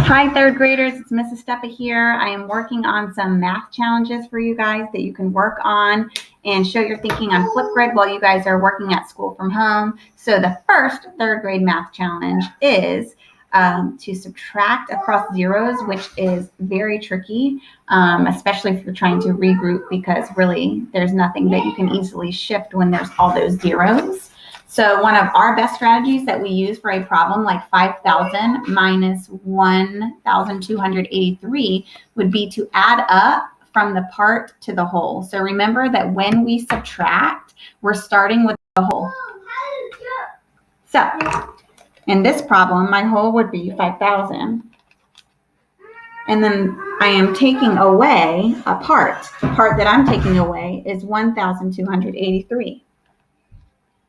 Hi, third graders. It's Mrs. Steppa here. I am working on some math challenges for you guys that you can work on and show your thinking on Flipgrid while you guys are working at school from home. So the first third grade math challenge is to subtract across zeros, which is very tricky, especially if you're trying to regroup, because really there's nothing that you can easily shift when there's all those zeros. So one of our best strategies that we use for a problem like 5,000 minus 1,283 would be to add up from the part to the whole. So remember that when we subtract, we're starting with the whole. So in this problem, my whole would be 5,000. And then I am taking away a part. The part that I'm taking away is 1,283.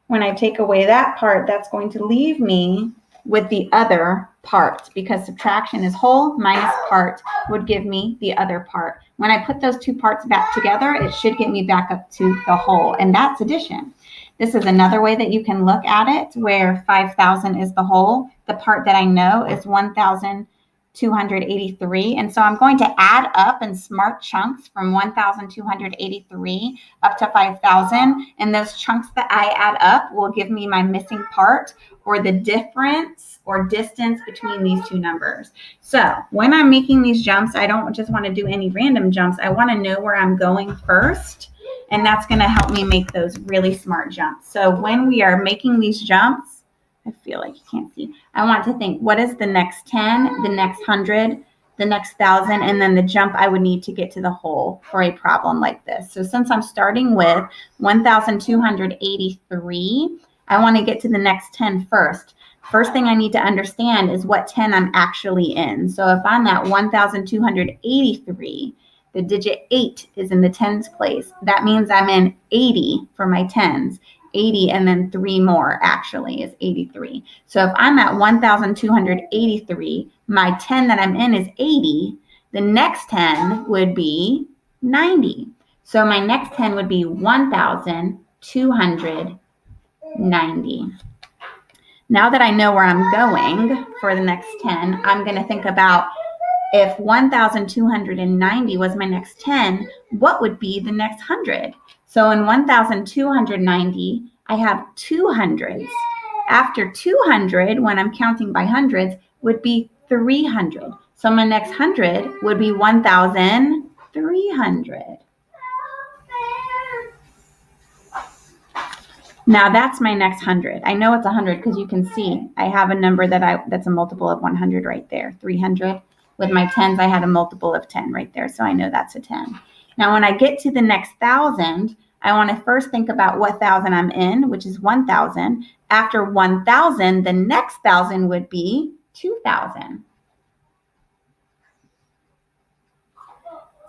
When I take away that part, that's going to leave me with the other part, because subtraction is whole minus part would give me the other part. When I put those two parts back together, it should get me back up to the whole, and that's addition. This is another way that you can look at it, where 5,000 is the whole. The part that I know is 1,283. And so I'm going to add up in smart chunks from 1,283 up to 5,000. And those chunks that I add up will give me my missing part, or the difference or distance between these two numbers. So when I'm making these jumps, I don't just want to do any random jumps. I want to know where I'm going first. And that's going to help me make those really smart jumps. So when we are making these jumps, I feel like you can't see. I want to think, what is the next 10, the next 100, the next 1,000, and then the jump I would need to get to the whole for a problem like this. So since I'm starting with 1,283, I want to get to the next 10 first. First thing I need to understand is what 10 I'm actually in. So if I'm at 1,283, the digit 8 is in the tens place. That means I'm in 80 for my tens. 80 and then 3 more actually is 83. So if I'm at 1,283, my 10 that I'm in is 80. The next 10 would be 90. So my next 10 would be 1,290. Now that I know where I'm going for the next 10, I'm going to think about, if 1,290 was my next 10, what would be the next 100? So in 1,290, I have 200s. After 200, when I'm counting by hundreds, would be 300. So my next 100 would be 1,300. Now that's my next 100. I know it's 100 because you can see I have a number that's a multiple of 100 right there, 300. With my tens, I had a multiple of 10 right there, so I know that's a 10. Now, when I get to the next 1,000, I want to first think about what 1,000 I'm in, which is 1,000. After 1,000, the next 1,000 would be 2,000.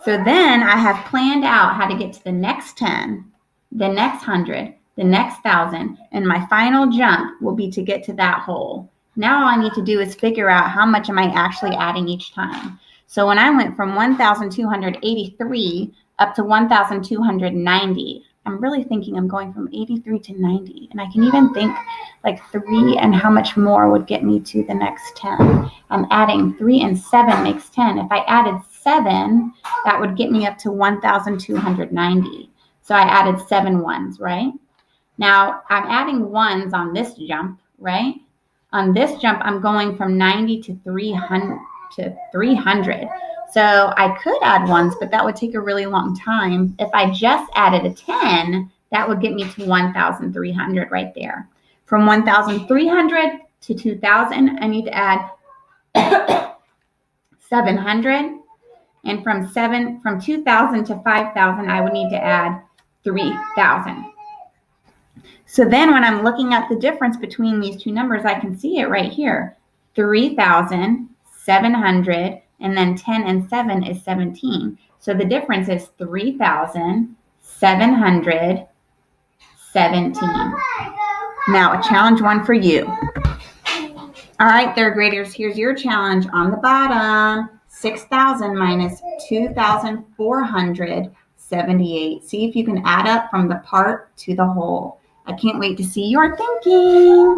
So then I have planned out how to get to the next 10, the next 100, the next 1,000, and my final jump will be to get to that whole. Now all I need to do is figure out how much am I actually adding each time. So when I went from 1,283 up to 1,290, I'm really thinking I'm going from 83 to 90. And I can even think like 3 and how much more would get me to the next 10. I'm adding 3 and 7 makes 10. If I added 7, that would get me up to 1,290. So I added 7 ones, right? Now I'm adding ones on this jump, right? On this jump, I'm going from 90 to 300. So I could add ones, but that would take a really long time. If I just added a 10, that would get me to 1,300 right there. From 1,300 to 2,000, I need to add 700. And from 2,000 to 5,000, I would need to add 3,000. So then when I'm looking at the difference between these two numbers, I can see it right here. 3,700, and then 10 and 7 is 17. So the difference is 3,717. Now a challenge one for you. All right, third graders, here's your challenge on the bottom. 6,000 minus 2,478. See if you can add up from the part to the whole. I can't wait to see your thinking.